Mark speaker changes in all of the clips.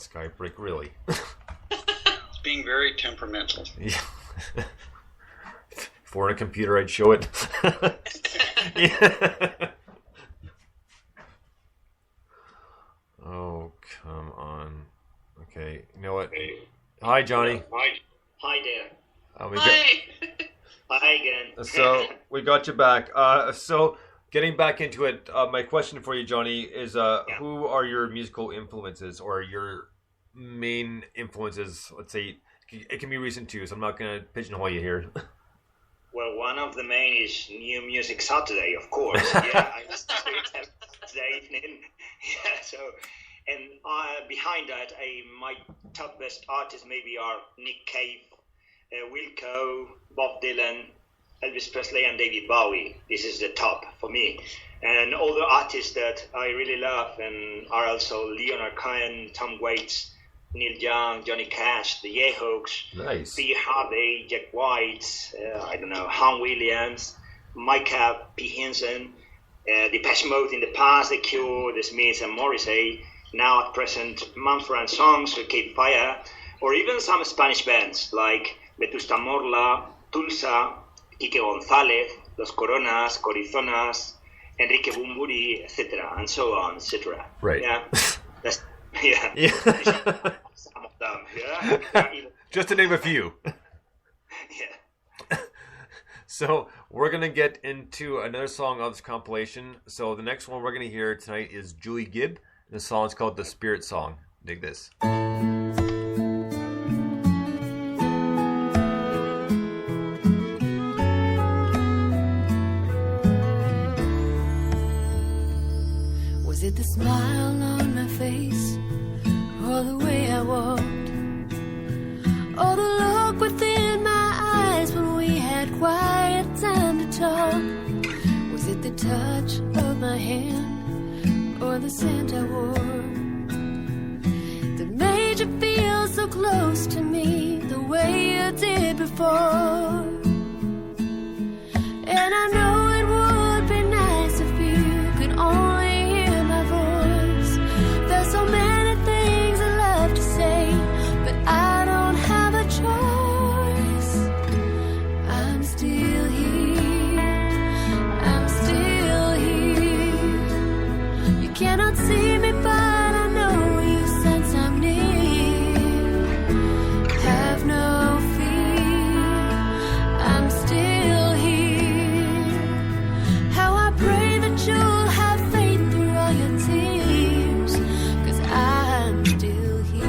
Speaker 1: Skype break, really.
Speaker 2: It's being very temperamental.
Speaker 1: Yeah. If we're on a computer, I'd show it. Yeah. Oh, come on. Okay, you know what? Hi, Johnny.
Speaker 3: Hi there.
Speaker 2: Hi!
Speaker 3: Hi again.
Speaker 1: So we got you back. So getting back into it, my question for you, Johnny, is who are your musical influences or your main influences? Let's say it can be recent too, so I'm not going to pigeonhole you here.
Speaker 3: Well, one of the main is New Music Saturday, of course. Yeah, I listened to it Saturday evening. Yeah, so, and behind that, my top best artists maybe are Nick Cave, Wilco, Bob Dylan, Elvis Presley, and David Bowie. This is the top for me. And all the artists that I really love and are also Leonard Cohen, Tom Waits, Neil Young, Johnny Cash, the Jayhawks,
Speaker 1: Nice.
Speaker 3: P. Harvey, Jack White, Han Williams, Micah P. Henson, Depeche Mode in the past, The Cure, The Smiths, and Morrissey. Now at present, Mumford & Sons, Cape Fire, or even some Spanish bands like Vetusta Morla, Tulsa, Quique González, Los Coronas, Corizonas, Enrique Bumburi, etc., and so on, etc.
Speaker 1: Right.
Speaker 3: Yeah.
Speaker 1: Yeah.
Speaker 3: Some of them, yeah.
Speaker 1: Just to name a few.
Speaker 3: Yeah.
Speaker 1: So we're going to get into another song of this compilation. So the next one we're going to hear tonight is Julie Gibb. The song is called The Spirit Song. Dig this.
Speaker 4: Was it the smile on my face, or the way I walked, or the look within my eyes when we had quiet time to talk? Was it the touch of my hand, or the scent I wore, that made you feel so close to me the way you did before? And I know it would be nice if you could only hear my voice. There's so many things I love to say, but I don't have a choice. I'm still here, I'm still here. You cannot see me, but I know you sense I'm near. Have no fear, I'm still here. How I pray that you'll have faith through all your tears, 'cause I'm still here.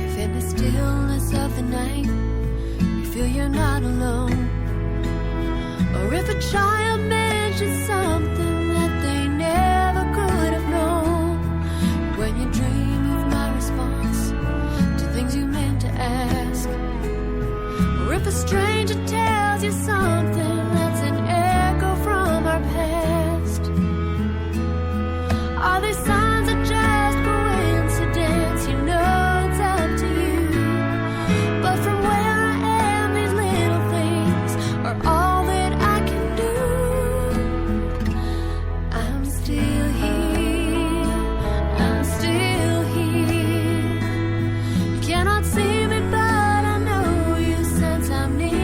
Speaker 4: If in the stillness of the night you feel you're not alone, or if a child mentions something that they never could have known, when you dream of my response to things you meant to ask, or if a stranger tells you something that's an echo from our past, are these signs or just coincidence? You know it's up to you, but from where I am, these little things are all that I can do. I'm still here, I'm still here. You cannot see me, but I know you sense I'm near.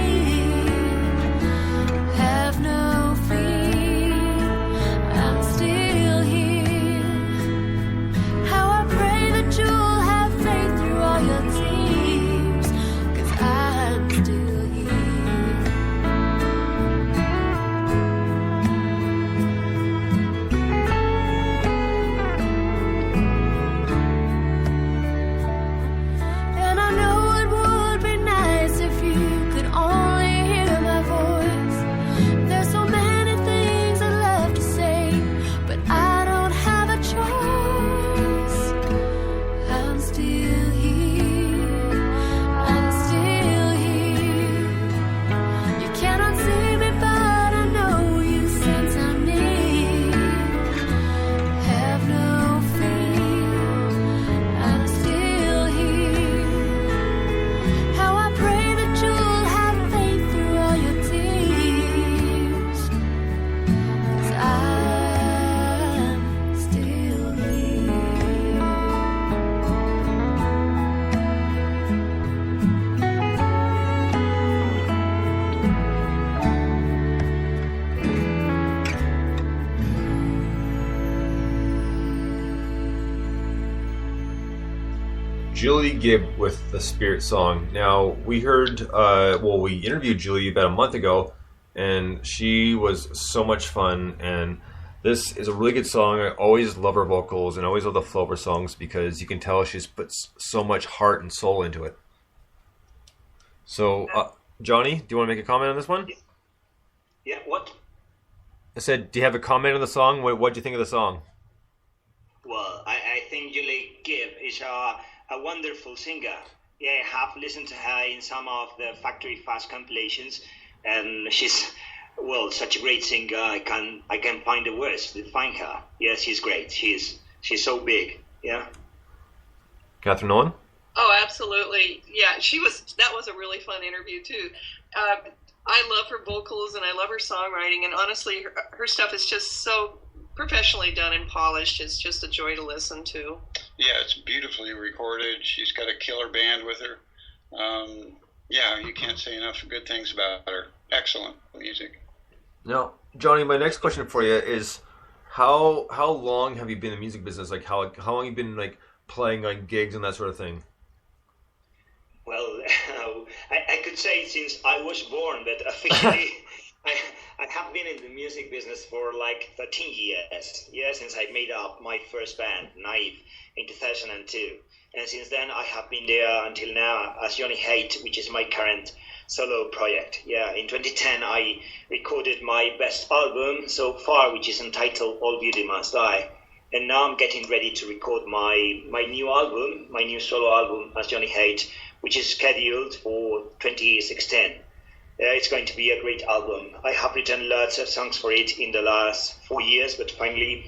Speaker 1: Julie Gibb with the Spirit song. Now, we heard, we interviewed Julie about a month ago, and she was so much fun, and this is a really good song. I always love her vocals and always love the flow of her songs because you can tell she's put so much heart and soul into it. So, Johnny, do you want to make a comment on this one?
Speaker 3: Yeah, what?
Speaker 1: I said, do you have a comment on the song? What do you think of the song?
Speaker 3: Well, I think Julie Gibb is a wonderful singer. Yeah, I have listened to her in some of the Factory Fast compilations, and she's, well, such a great singer. I can find the words to define her. Yeah, she's great. She's so big. Yeah.
Speaker 1: Catherine Nolan?
Speaker 5: Oh, absolutely. Yeah, that was a really fun interview too. I love her vocals and I love her songwriting, and honestly, her stuff is just so professionally done and polished. It's just a joy to listen to.
Speaker 2: Yeah, it's beautifully recorded. She's got a killer band with her. Yeah, you can't say enough good things about her. Excellent music.
Speaker 1: Now, Johnny, my next question for you is, how long have you been in the music business? Like, how long have you been like playing like gigs and that sort of thing?
Speaker 3: Well, I could say since I was born, but officially I have been in the music business for like 13 years. Yeah, since I made up my first band, Naive, in 2002. And since then, I have been there until now as Johnny Haidt, which is my current solo project. Yeah, in 2010, I recorded my best album so far, which is entitled All Beauty Must Die. And now I'm getting ready to record my new album, my new solo album as Johnny Haidt, which is scheduled for 2016. It's going to be a great album. I have written lots of songs for it in the last 4 years, but finally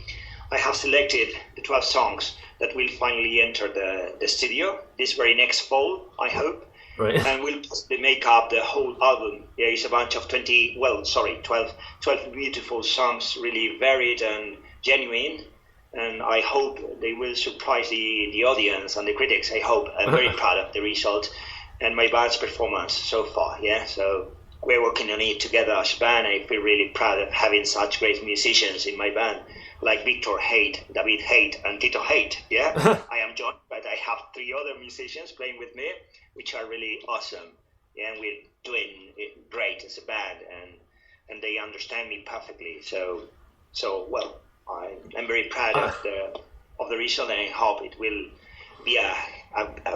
Speaker 3: I have selected the 12 songs that will finally enter the studio this very next fall, I hope.
Speaker 1: Right.
Speaker 3: And we'll make up the whole album. Yeah, it's a bunch of 12 beautiful songs, really varied and genuine. And I hope they will surprise the audience and the critics. I hope. I'm very proud of the result and my band's performance so far. Yeah, so we're working on it together as a band. I feel really proud of having such great musicians in my band, like Victor Haidt, David Haidt, and Tito Haidt. Yeah, I am John, but I have 3 other musicians playing with me, which are really awesome. Yeah, and we're doing it great as a band, and they understand me perfectly. So well. I'm very proud of the result, and I hope it will be a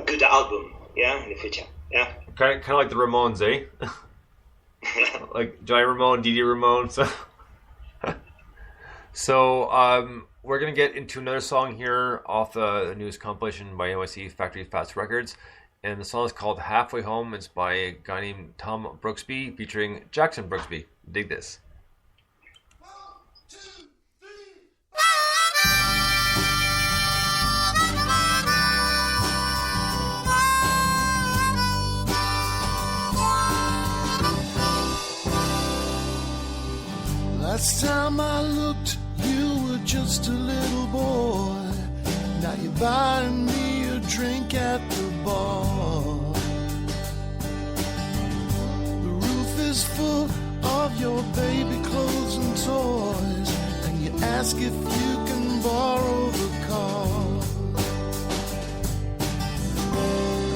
Speaker 3: good album, yeah, in the future. Yeah.
Speaker 1: Kind of like the Ramones, eh? Like Johnny Ramone, Dee Dee Ramone. So we're gonna get into another song here off the newest compilation by NYC Factory Fast Records, and the song is called Halfway Home. It's by a guy named Tom Brooksby featuring Jackson Brooksby. Dig this.
Speaker 6: Last time I looked, you were just a little boy. Now you're buying me a drink at the bar. The roof is full of your baby clothes and toys, and you ask if you can borrow the car.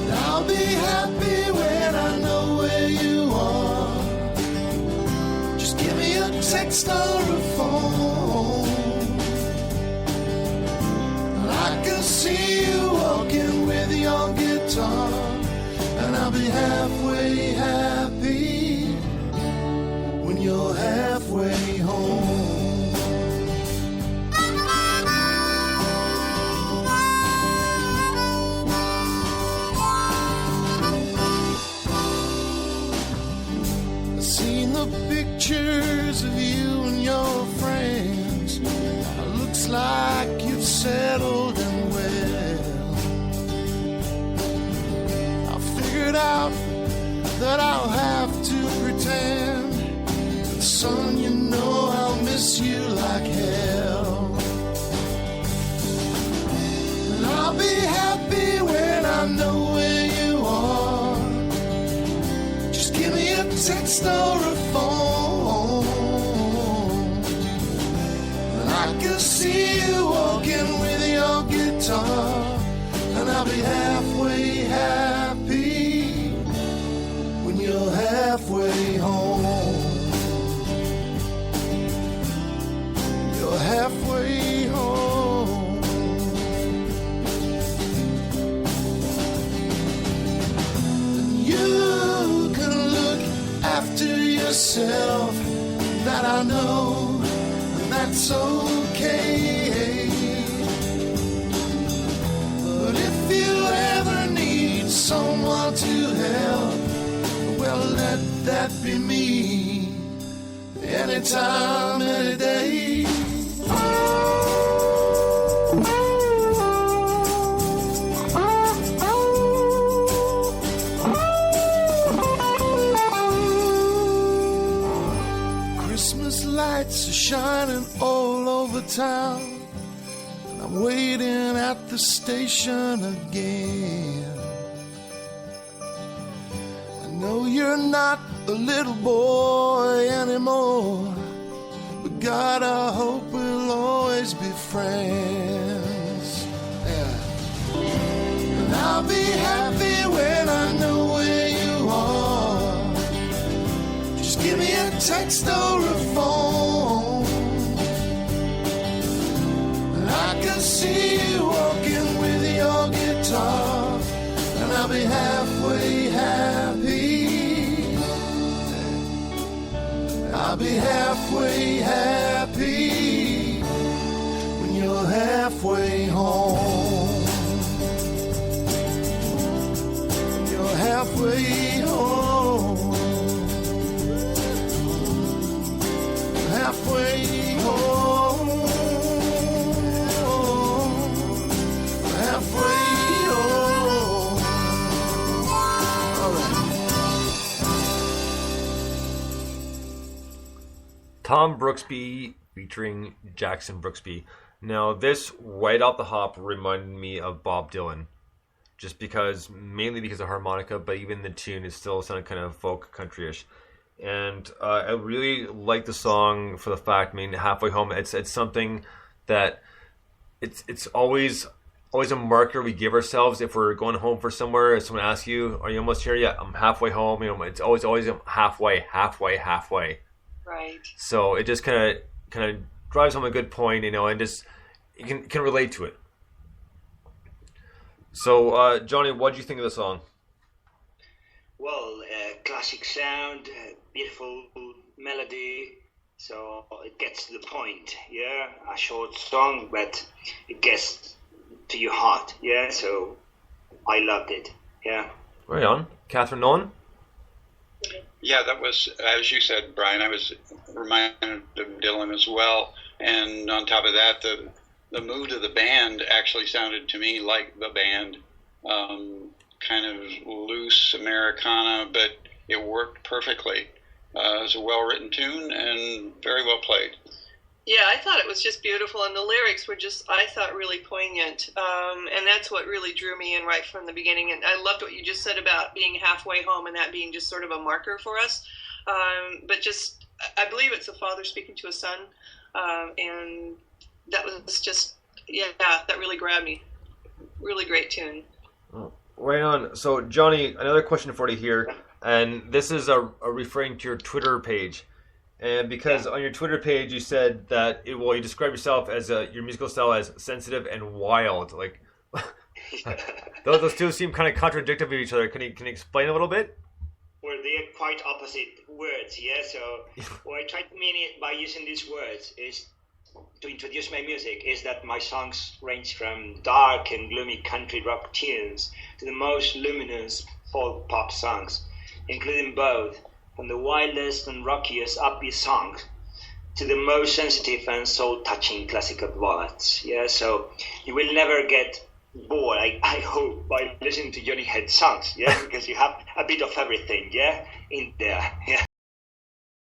Speaker 6: And I'll be happy when I know where you are. Give me a text or a phone. I can see you walking with your guitar, and I'll be halfway happy when you're halfway home. I've seen the pictures of you and your friends. Now it looks like you've settled in well. I figured out that I'll have to pretend, but son, you know I'll miss you like hell. And I'll be happy when I know where you are. Just give me a text or a phone. I can see you walking with your guitar, and I'll be halfway halfway home. You're halfway home. And you can look after yourself, that I know, and that's okay. But if you ever need someone to help, well, let that be me, anytime, any day. Christmas lights are shining all over town, and I'm waiting at the station again. No, you're not a little boy anymore, but God, I hope we'll always be friends. Yeah. And I'll be happy when I know where you are. Just give me a text or a phone, and I can see you walking with your guitar, and I'll be halfway happy. I'll be halfway happy when you're halfway home. You're halfway home. Halfway home. Halfway home. All right.
Speaker 1: Tom Brooksby featuring Jackson Brooksby. Now, this right off the hop reminded me of Bob Dylan, just mainly because of harmonica, but even the tune is still sounding kind of folk countryish. And I really like the song for the fact, halfway home. It's something that it's always a marker we give ourselves if we're going home for somewhere. If someone asks you, "Are you almost here yet?" "I'm halfway home." It's always halfway.
Speaker 5: Right.
Speaker 1: So it just kind of drives home a good point, and just you can relate to it. So, Johnny, what did you think of the song?
Speaker 3: Well, classic sound, beautiful melody, so it gets to the point. Yeah, a short song, but it gets to your heart. Yeah, so I loved it. Yeah.
Speaker 1: Right on, Catherine Nolan.
Speaker 2: Yeah, that was, as you said, Brian, I was reminded of Dylan as well. And on top of that, the mood of the band actually sounded to me like the band. Kind of loose Americana, but it worked perfectly. It was a well-written tune and very well played.
Speaker 5: Yeah, I thought it was just beautiful, and the lyrics were just, I thought, really poignant. And that's what really drew me in right from the beginning. And I loved what you just said about being halfway home and that being just sort of a marker for us. But just, I believe it's a father speaking to a son. And that was just, yeah, that really grabbed me. Really great tune.
Speaker 1: Oh, right on. So, Johnny, another question for you here. And this is referring to your Twitter page. And because on your Twitter page you said that you describe yourself as your musical style as sensitive and wild. Like those two seem kind of contradictory to each other. Can you explain a little bit?
Speaker 3: Well, they're quite opposite words. Yeah. So what I try to mean it by using these words is to introduce my music is that my songs range from dark and gloomy country rock tunes to the most luminous folk pop songs, including both from the wildest and rockiest upbeat songs to the most sensitive and soul-touching classical ballads. Yeah, so you will never get bored, I hope, by listening to Johnny Head songs. Yeah, because you have a bit of everything. Yeah, in there. Yeah.